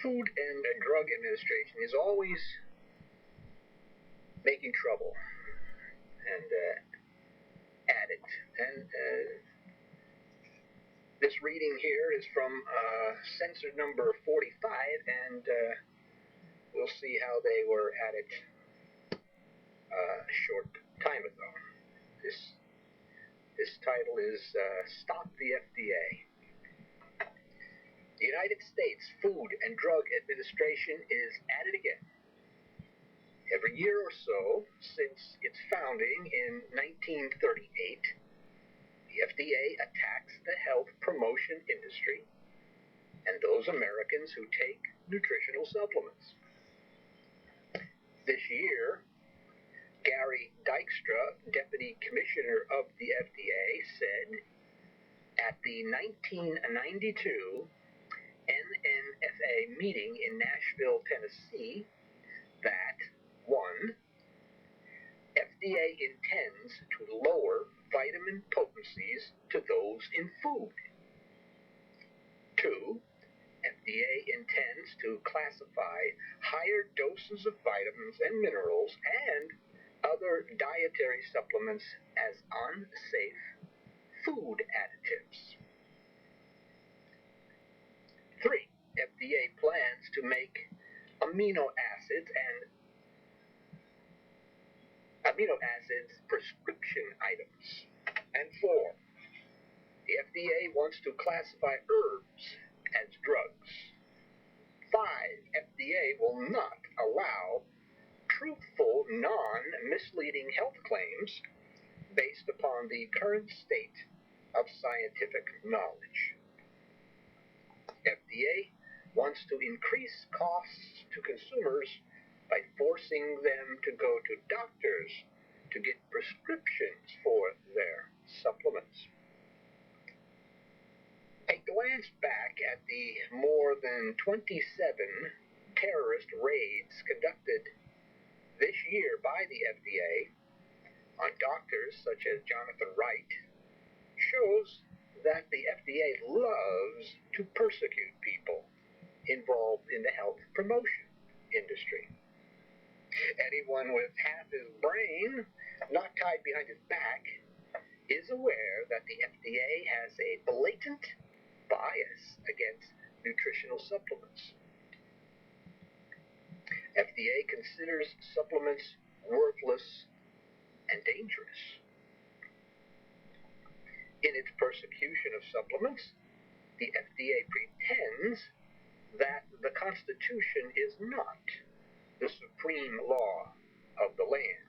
Food and Drug Administration is always making trouble and at it. And this reading here is from censored number 45, and we'll see how they were at it a short time ago. This title is Stop the FDA. The United States Food and Drug Administration is at it again. Every year or so since its founding in 1938, the FDA attacks the health promotion industry and those Americans who take nutritional supplements. This year, Gary Dykstra, Deputy Commissioner of the FDA, said at the 1992 NNFA meeting in Nashville, Tennessee, that 1. FDA intends to lower vitamin potencies to those in food. 2. FDA intends to classify higher doses of vitamins and minerals and other dietary supplements as unsafe food additives. 3. FDA plans to make amino acids prescription items. And 4. The FDA wants to classify herbs as drugs. 5. FDA will not allow truthful, non-misleading health claims based upon the current state of scientific knowledge. FDA wants to increase costs to consumers by forcing them to go to doctors to get prescriptions for their supplements. A glance back at the more than 27 terrorist raids conducted this year by the FDA on doctors such as Jonathan Wright shows that the FDA loves to persecute people involved in the health promotion industry. Anyone with half his brain not tied behind his back is aware that the FDA has a blatant bias against nutritional supplements. FDA considers supplements worthless and dangerous. In its persecution of supplements, the FDA pretends that the Constitution is not the supreme law of the land.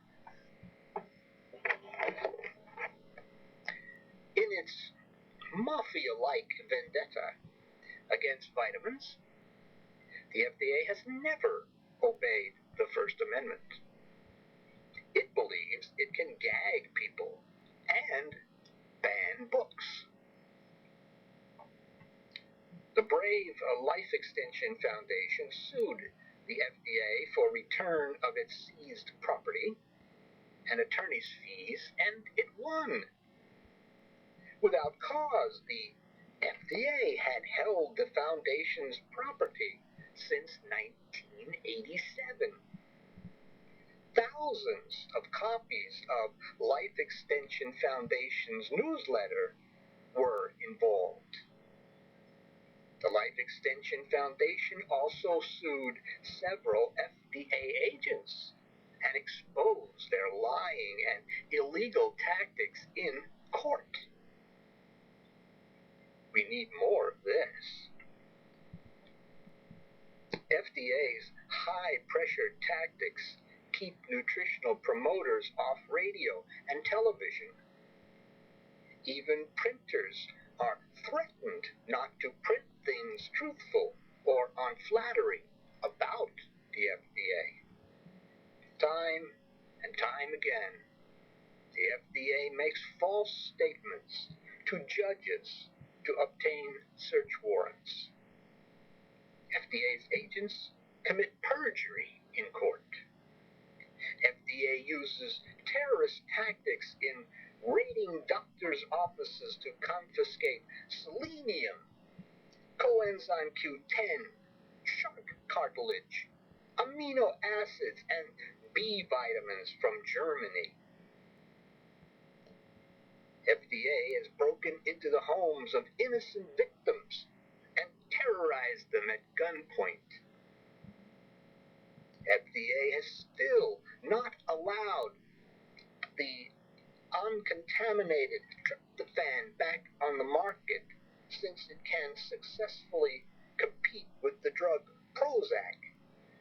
In its mafia-like vendetta against vitamins, the FDA has never obeyed the First Amendment. It believes it can gag people and ban books. The Brave Life Extension Foundation sued the FDA for return of its seized property and attorney's fees, and it won. Without cause, the FDA had held the foundation's property since 1987. Thousands of copies of Life Extension Foundation's newsletter were involved. The Life Extension Foundation also sued several FDA agents and exposed their lying and illegal tactics in court. We need more of this. FDA's high-pressure tactics keep nutritional promoters off radio and television. Even printers are threatened not to print things truthful or unflattering about the FDA. Time and time again, the FDA makes false statements to judges to obtain search warrants. FDA's agents commit perjury in court. FDA uses terrorist tactics in raiding doctors' offices to confiscate selenium, coenzyme Q10, shark cartilage, amino acids, and B vitamins from Germany. FDA has broken into the homes of innocent victims and terrorized them at gunpoint. FDA has still not allowed the uncontaminated tryptophan back on the market, since it can successfully compete with the drug Prozac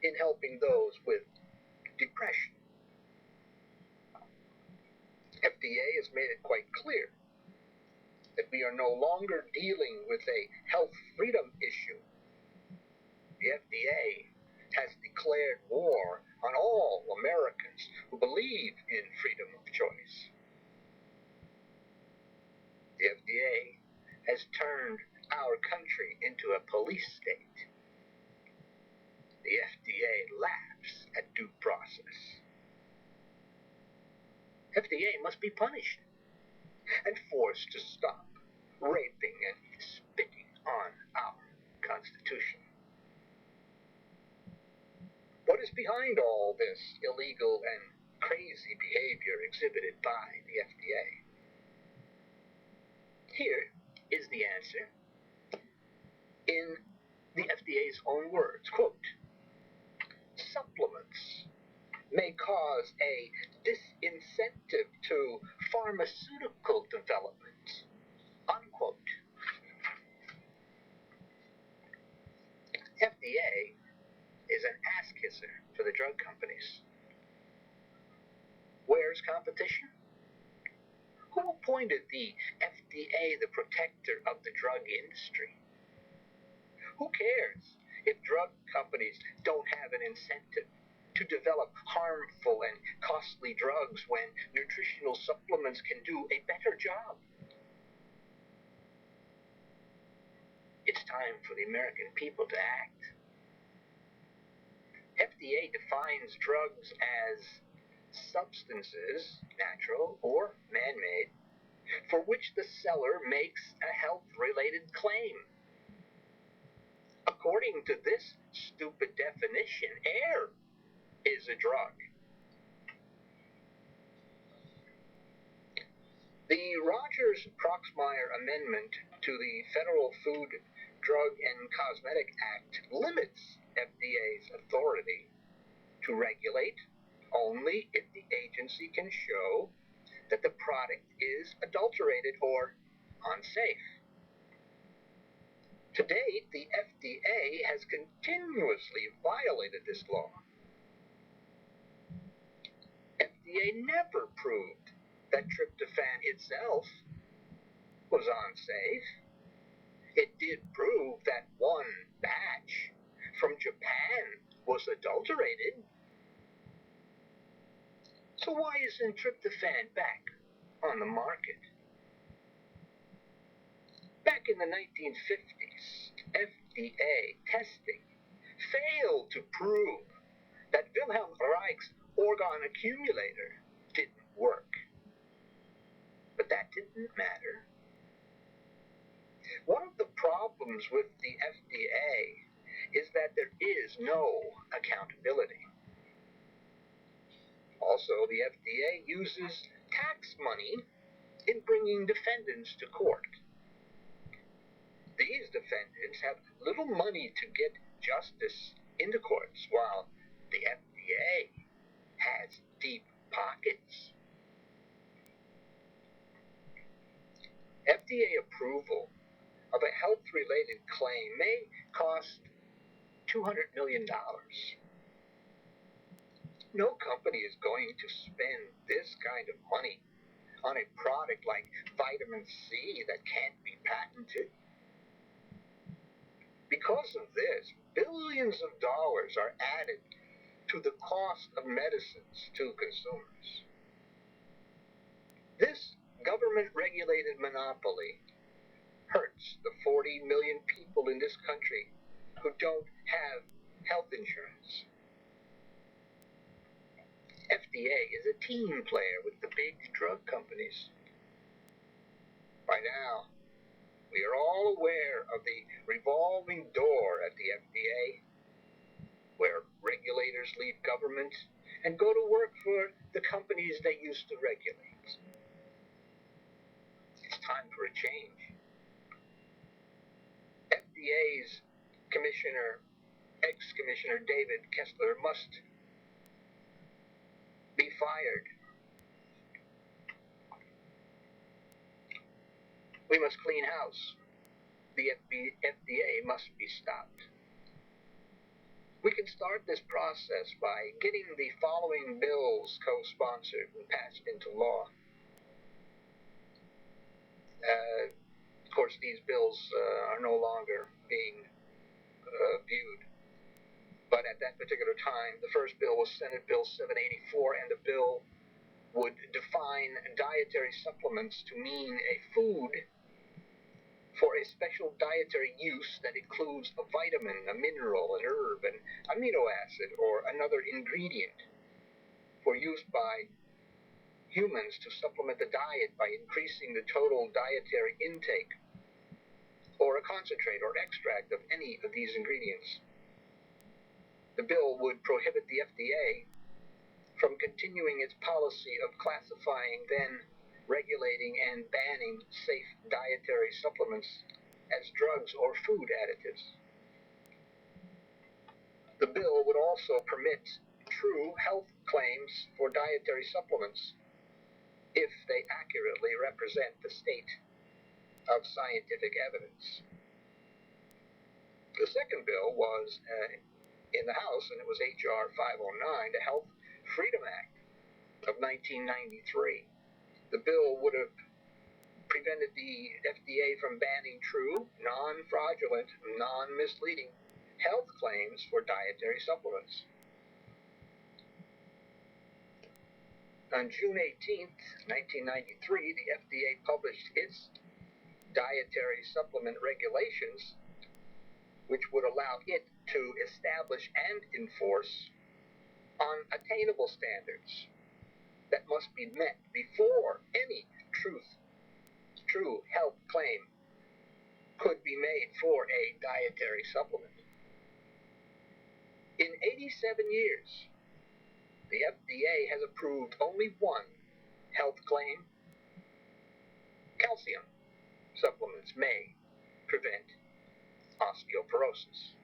in helping those with depression. FDA has made it quite clear that we are no longer dealing with a health freedom issue. The FDA has declared war on all Americans who believe in freedom of choice. The FDA has turned our country into a police state. The FDA laughs at due process. FDA must be punished and forced to stop raping and spitting on our Constitution. What is behind all this illegal and crazy behavior exhibited by the FDA? Here is the answer in the FDA's own words. Quote, supplements may cause a disincentive to pharmaceutical development, unquote. FDA is an ass kisser for the drug companies. Where's competition? Who appointed the FDA the protector of the drug industry? Who cares if drug companies don't have an incentive to develop harmful and costly drugs when nutritional supplements can do a better job? It's time for the American people to act. FDA defines drugs as substances, natural or man-made, for which the seller makes a health-related claim. According to this stupid definition, air is a drug. The Rogers-Proxmire Amendment to the Federal Food, Drug, and Cosmetic Act limits FDA's authority to regulate only if the agency can show that the product is adulterated or unsafe. To date, the FDA has continuously violated this law. FDA never proved that tryptophan itself was unsafe. It did prove that one batch from Japan was adulterated. So why isn't tryptophan back on the market? Back in the 1950s, FDA testing failed to prove that Wilhelm Reich's organ accumulator didn't work. But that didn't matter. One of the problems with the FDA is that there is no accountability. Also, the FDA uses tax money in bringing defendants to court. These defendants have little money to get justice in the courts, while the FDA has deep pockets. FDA approval of a health-related claim may cost $200 million. No company is going to spend this kind of money on a product like vitamin C that can't be patented. Because of this, billions of dollars are added to the cost of medicines to consumers. This government-regulated monopoly hurts the 40 million people in this country who don't have health insurance. FDA is a team player with the big drug companies. By now, we are all aware of the revolving door at the FDA. where regulators leave government and go to work for the companies they used to regulate. It's time for a change. FDA's ex-commissioner David Kessler must be fired. We must clean house. The FDA must be stopped. We can start this process by getting the following bills co-sponsored and passed into law. Of course, these bills are no longer being viewed. But at that particular time, the first bill was Senate Bill 784, and the bill would define dietary supplements to mean a food for a special dietary use that includes a vitamin, a mineral, an herb, an amino acid, or another ingredient for use by humans to supplement the diet by increasing the total dietary intake, or a concentrate or extract of any of these ingredients. The bill would prohibit the FDA from continuing its policy of classifying, then regulating and banning safe dietary supplements as drugs or food additives. The bill would also permit true health claims for dietary supplements if they accurately represent the state of scientific evidence. The second bill was in the House, and it was H.R. 509, the Health Freedom Act of 1993. The bill would have prevented the FDA from banning true, non-fraudulent, non-misleading health claims for dietary supplements. On June 18th, 1993, the FDA published its dietary supplement regulations, which would allow it to establish and enforce on attainable standards that must be met before any true health claim could be made for a dietary supplement. In 87 years, the FDA has approved only one health claim. Calcium supplements may prevent osteoporosis.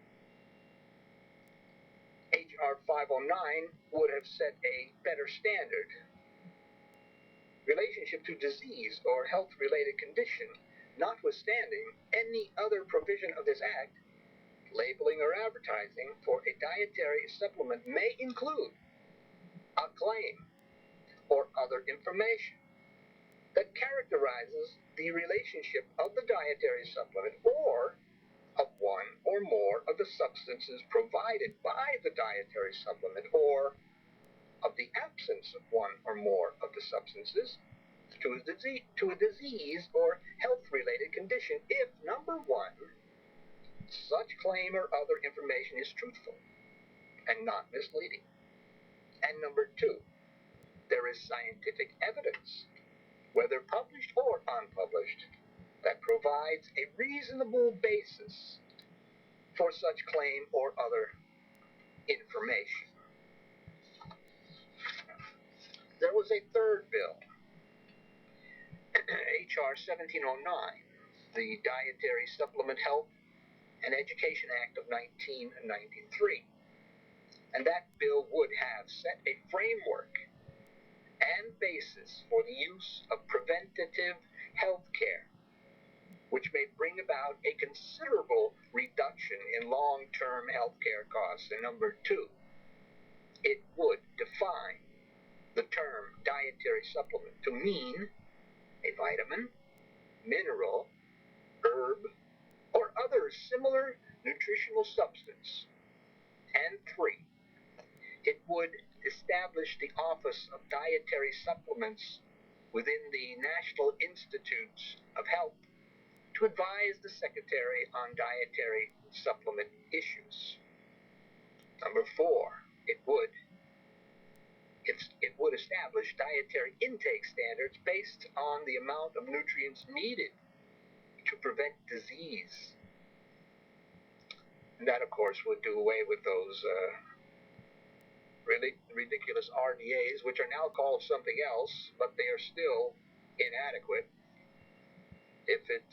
H.R. 509 would have set a better standard. Relationship to disease or health-related condition, notwithstanding any other provision of this act, labeling or advertising for a dietary supplement may include a claim or other information that characterizes the relationship of the dietary supplement or of one or more of the substances provided by the dietary supplement, or of the absence of one or more of the substances to a disease or health-related condition if, number one, such claim or other information is truthful and not misleading, and number two, there is scientific evidence, whether published or unpublished, that provides a reasonable basis for such claim or other information. There was a third bill, H.R. 1709, the Dietary Supplement Health and Education Act of 1993. And that bill would have set a framework and basis for the use of preventative health care, which may bring about a considerable reduction in long-term health care costs. And number two, it would define the term dietary supplement to mean a vitamin, mineral, herb, or other similar nutritional substance. And three, it would establish the Office of Dietary Supplements within the National Institutes of Health to advise the Secretary on dietary supplement issues. Number four, it would establish dietary intake standards based on the amount of nutrients needed to prevent disease. And that, of course, would do away with those ridiculous RDAs, which are now called something else, but they are still inadequate. If it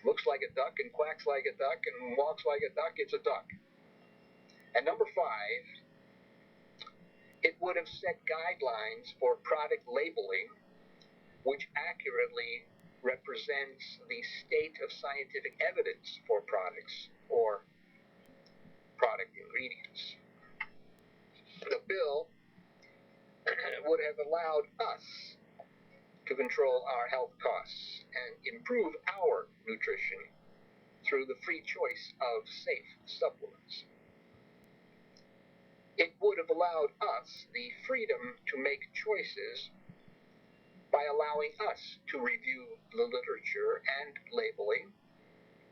looks like a duck and quacks like a duck and walks like a duck, it's a duck. And number 5, it would have set guidelines for product labeling which accurately represents the state of scientific evidence for products or product ingredients. The bill would have allowed us to control our health costs and improve our nutrition through the free choice of safe supplements. It would have allowed us the freedom to make choices by allowing us to review the literature and labeling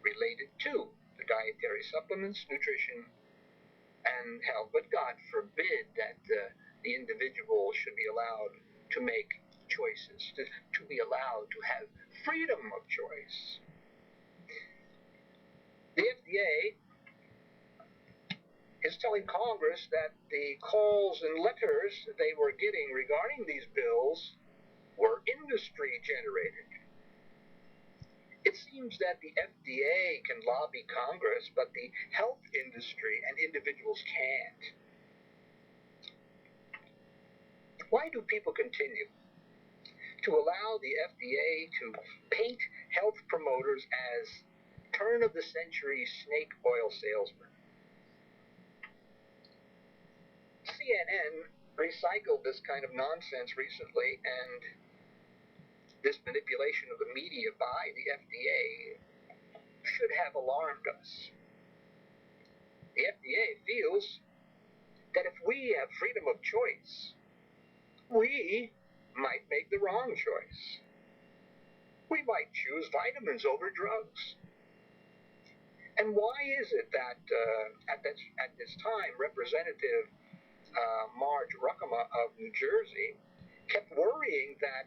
related to the dietary supplements, nutrition, and health. But God forbid that the individual should be allowed to make choices, to be allowed to have freedom of choice. The FDA is telling Congress that the calls and letters they were getting regarding these bills were industry generated. It seems that the FDA can lobby Congress, but the health industry and individuals can't. Why do people continue to allow the FDA to paint health promoters as turn-of-the-century snake oil salesmen? CNN recycled this kind of nonsense recently, and this manipulation of the media by the FDA should have alarmed us. The FDA feels that if we have freedom of choice, we might make the wrong choice. We might choose vitamins over drugs. And why is it that at this time, Representative Marge Ruckema of New Jersey kept worrying that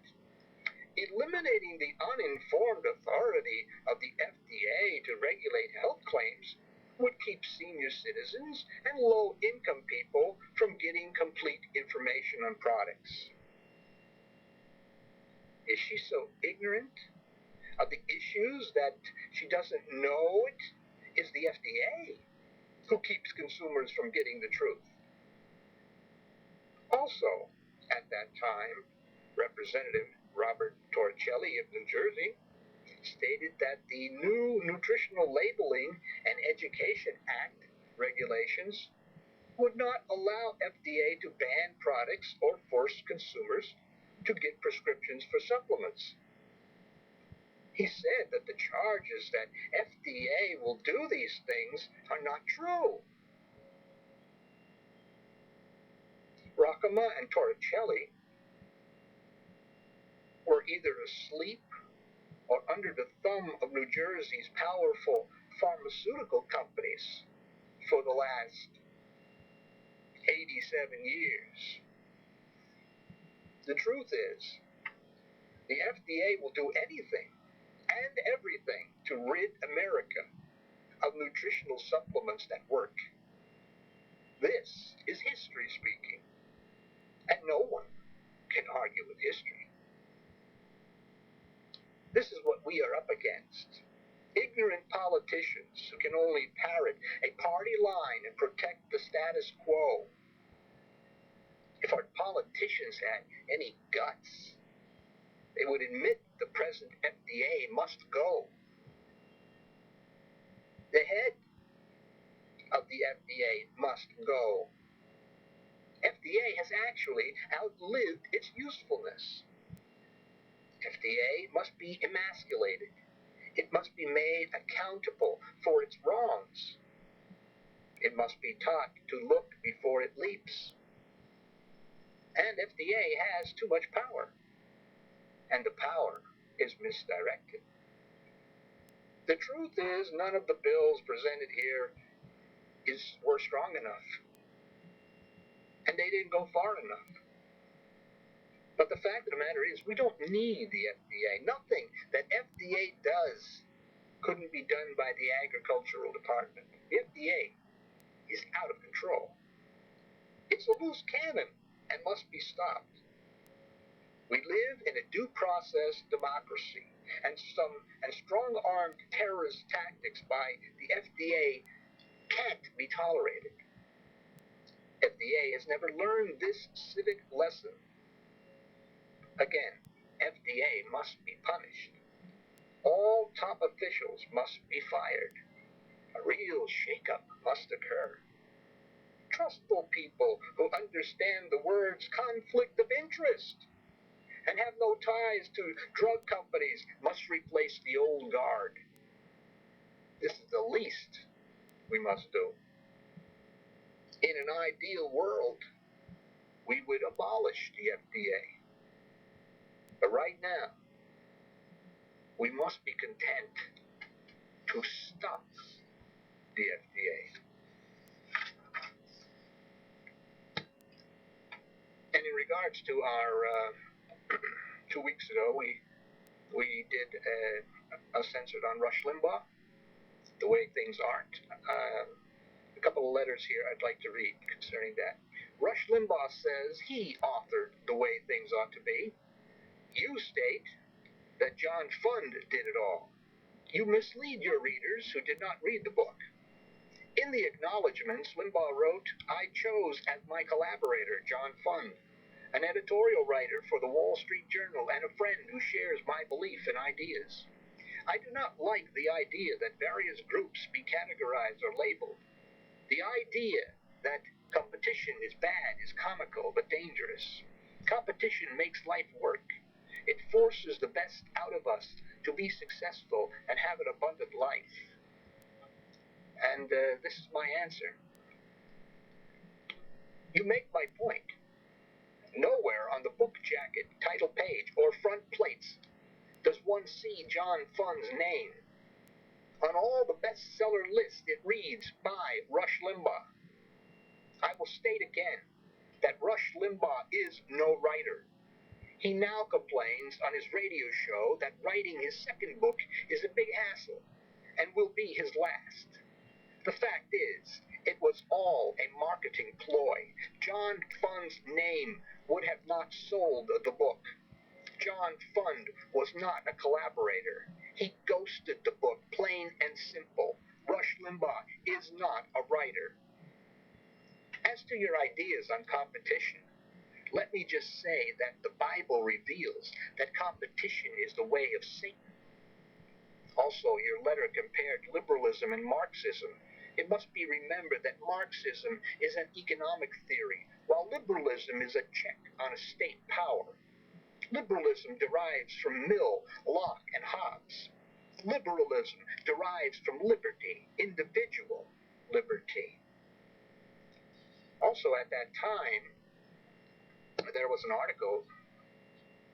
eliminating the uninformed authority of the FDA to regulate health claims would keep senior citizens and low-income people from getting complete information on products? Is she so ignorant of the issues that she doesn't know it is the FDA who keeps consumers from getting the truth? Also, at that time, Representative Robert Torricelli of New Jersey stated that the new Nutritional Labeling and Education Act regulations would not allow FDA to ban products or force consumers to get prescriptions for supplements. He said that the charges that FDA will do these things are not true. Ruckema and Torricelli were either asleep or under the thumb of New Jersey's powerful pharmaceutical companies for the last 87 years. The truth is, the FDA will do anything and everything to rid America of nutritional supplements that work. This is history speaking, and no one can argue with history. This is what we are up against. Ignorant politicians who can only parrot a party line and protect the status quo. If our politicians had any guts, they would admit the present FDA must go. The head of the FDA must go. FDA has actually outlived its usefulness. FDA must be emasculated. It must be made accountable for its wrongs. It must be taught to look before it leaps. And FDA has too much power, and the power is misdirected. The truth is, none of the bills presented here were strong enough, and they didn't go far enough. But the fact of the matter is, we don't need the FDA. Nothing that FDA does couldn't be done by the Agricultural Department. The FDA is out of control. It It's a loose cannon and must be stopped. We live in a due process democracy, and strong-armed terrorist tactics by the FDA can't be tolerated. FDA has never learned this civic lesson. Again, FDA must be punished. All top officials must be fired. A real shakeup must occur. Trustful people who understand the words conflict of interest and have no ties to drug companies must replace the old guard. This is the least we must do. In an ideal world, we would abolish the FDA. But right now, we must be content to stop the FDA. And in regards to our 2 weeks ago, we did a censored on Rush Limbaugh, the way things aren't. A couple of letters here I'd like to read concerning that. Rush Limbaugh says he authored The Way Things Ought to Be. You state that John Fund did it all. You mislead your readers who did not read the book. In the acknowledgments, Limbaugh wrote, I chose as my collaborator John Fund, an editorial writer for the Wall Street Journal and a friend who shares my belief and ideas. I do not like the idea that various groups be categorized or labeled. The idea that competition is bad is comical but dangerous. Competition makes life work. It forces the best out of us to be successful and have an abundant life. And this is my answer. You make my point. Nowhere on the book jacket, title page, or front plates does one see John Fund's name. On all the bestseller lists, it reads by Rush Limbaugh. I will state again that Rush Limbaugh is no writer. He now complains on his radio show that writing his second book is a big hassle and will be his last. The fact is, it was all a marketing ploy. John Fund's name would have not sold the book. John Fund was not a collaborator. He ghosted the book, plain and simple. Rush Limbaugh is not a writer. As to your ideas on competition, let me just say that the Bible reveals that competition is the way of Satan. Also, your letter compared liberalism and Marxism. It must be remembered that Marxism is an economic theory, while liberalism is a check on a state power. Liberalism derives from Mill, Locke, and Hobbes. Liberalism derives from liberty, individual liberty. Also, at that time, there was an article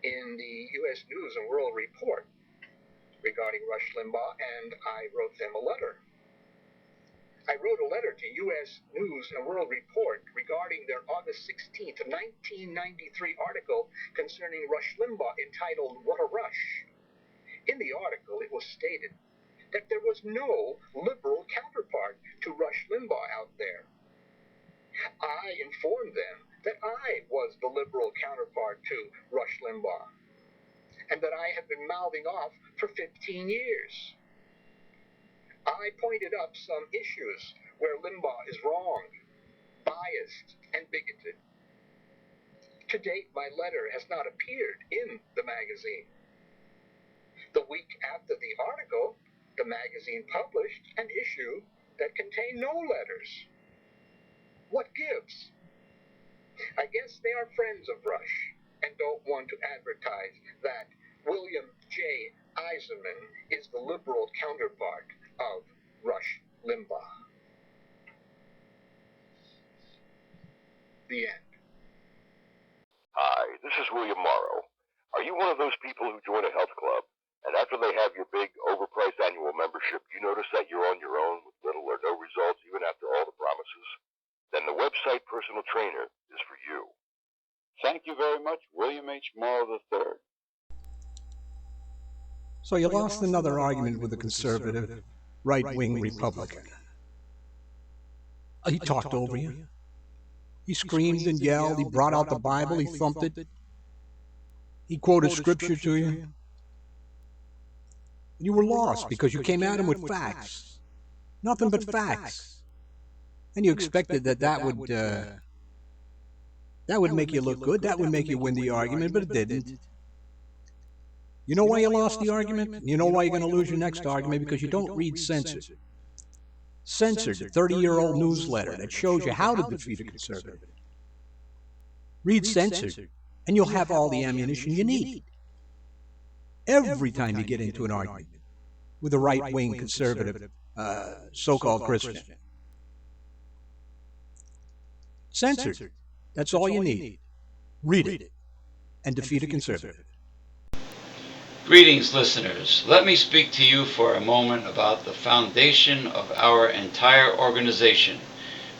in the U.S. News and World Report regarding Rush Limbaugh, and I wrote them a letter. I wrote a letter to U.S. News and World Report regarding their August 16th, 1993 article concerning Rush Limbaugh entitled, What a Rush. In the article, it was stated that there was no liberal counterpart to Rush Limbaugh out there. I informed them that I was the liberal counterpart to Rush Limbaugh, and that I have been mouthing off for 15 years. I pointed up some issues where Limbaugh is wrong, biased, and bigoted. To date, my letter has not appeared in the magazine. The week after the article, the magazine published an issue that contained no letters. What gives? I guess they are friends of Rush and don't want to advertise that William J. Eisenman is the liberal counterpart of Rush Limbaugh. The end. Hi, this is William Morrow. Are you one of those people who join a health club, and after they have your big, overpriced annual membership, you notice that you're on your own with little or no results even after all the promises? Then the website Personal Trainer is for you. Thank you very much, William H. Morrow III. So you lost another argument with a conservative, right-wing Republican. He talked over you? He screamed and yelled. He brought out the Bible. He thumped it. He quoted scripture to you. You were lost because you came at him with facts. Nothing but facts. And you expected that would make you look good. That would make you win the argument, but it didn't. You know why you lost the argument? You know why you're going to lose your next argument? Because you don't read Censored. Censored, the 30-year-old newsletter that shows you how to defeat a conservative. Read Censored, and you'll have all the ammunition you need. Every time you get into an argument with a right-wing conservative, so-called Christian. Censored. That's all you need. Read it and defeat a conservative. Greetings, listeners. Let me speak to you for a moment about the foundation of our entire organization,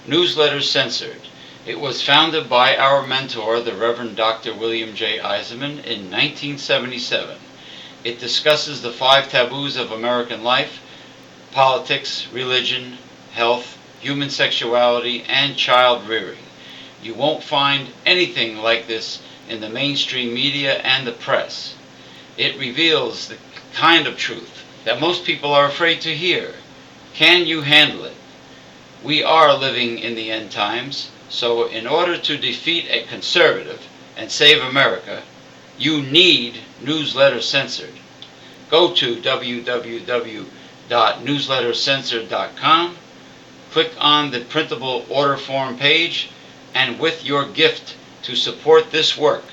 Newsletters Censored. It was founded by our mentor, the Reverend Dr. William J. Eisenman, in 1977. It discusses the 5 taboos of American life: politics, religion, health, human sexuality, and child rearing. You won't find anything like this in the mainstream media and the press. It reveals the kind of truth that most people are afraid to hear. Can you handle it? We are living in the end times, so in order to defeat a conservative and save America, you need Newsletter Censored. Go to www.newslettercensored.com, click on the printable order form page, and with your gift to support this work,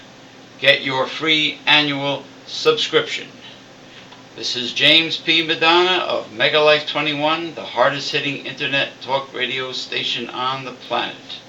get your free annual subscription. This is James P. Madonna of Megalife 21, the hardest hitting internet talk radio station on the planet.